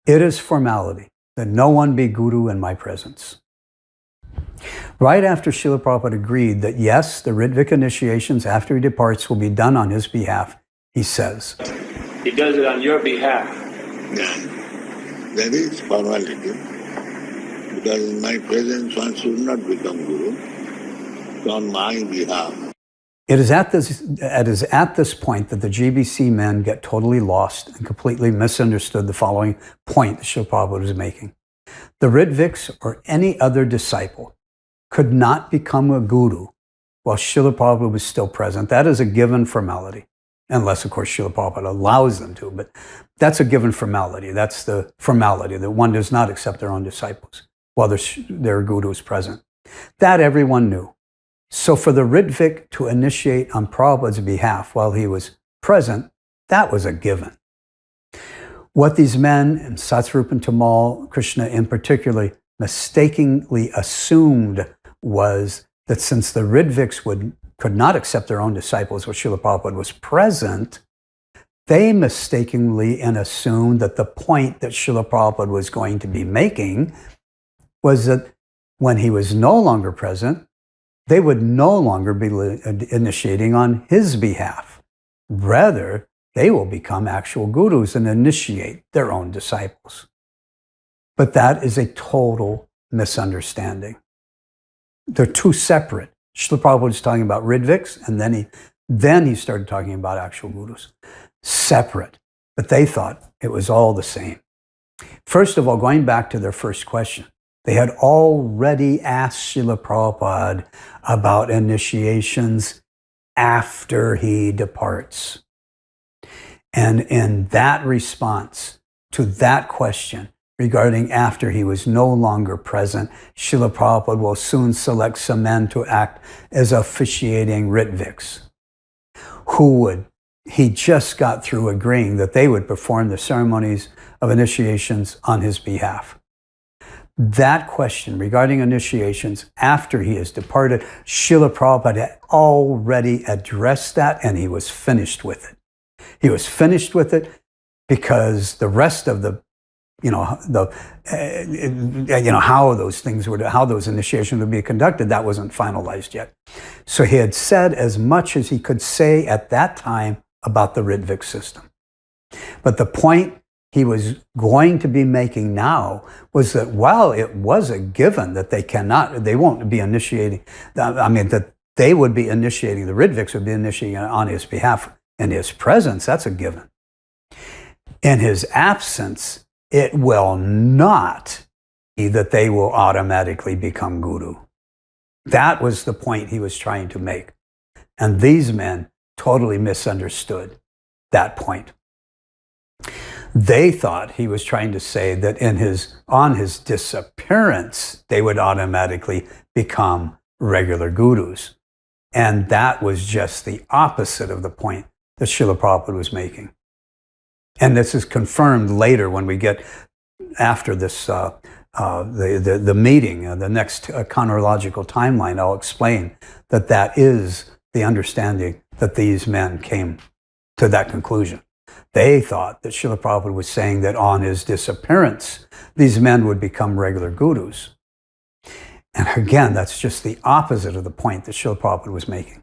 It is formality that no one be guru in my presence. Right after Srila Prabhupada agreed that yes, the Ritvik initiations after he departs will be done on his behalf, he says, he does it on your behalf. Yeah, that is formality. Because in my presence one should not become guru. It's on my behalf. It is at this point that the GBC men get totally lost and completely misunderstood the following point that Srila Prabhupada was making. The Ritviks or any other disciple could not become a guru while Srila Prabhupada was still present. That is a given formality, unless, of course, Srila Prabhupada allows them to, but that's a given formality. That's the formality that one does not accept their own disciples while their guru is present. That everyone knew. So for the Ritvik to initiate on Prabhupada's behalf while he was present, that was a given. What these men, and Satsvarup and Tamal, Krishna in particular, mistakenly assumed was that since the Ritviks could not accept their own disciples while Srila Prabhupada was present, they mistakenly assumed that the point that Srila Prabhupada was going to be making was that when he was no longer present, they would no longer be initiating on his behalf. Rather, they will become actual gurus and initiate their own disciples. But that is a total misunderstanding. They're two separate. Srila Prabhupada was talking about Ritviks, and then he started talking about actual gurus. Separate. But they thought it was all the same. First of all, going back to their first question, they had already asked Srila Prabhupada about initiations after he departs. And in that response to that question regarding after he was no longer present, Srila Prabhupada will soon select some men to act as officiating Ritviks, he just got through agreeing that they would perform the ceremonies of initiations on his behalf. That question regarding initiations after he has departed, Srila Prabhupada had already addressed that, and he was finished with it. He was finished with it because the rest of how those initiations would be conducted, that wasn't finalized yet. So he had said as much as he could say at that time about the Ritvik system. But the point he was going to be making now was that while it was a given that they won't be initiating, that they would be initiating, the Ritviks would be initiating on his behalf in his presence, that's a given. In his absence, it will not be that they will automatically become guru. That was the point he was trying to make. And these men totally misunderstood that point. They thought he was trying to say that on his disappearance, they would automatically become regular gurus. And that was just the opposite of the point that Srila Prabhupada was making. And this is confirmed later when we get after this, the meeting, the next chronological timeline. I'll explain that is the understanding that these men came to that conclusion. They thought that Srila Prabhupada was saying that on his disappearance, these men would become regular gurus. And again, that's just the opposite of the point that Srila Prabhupada was making.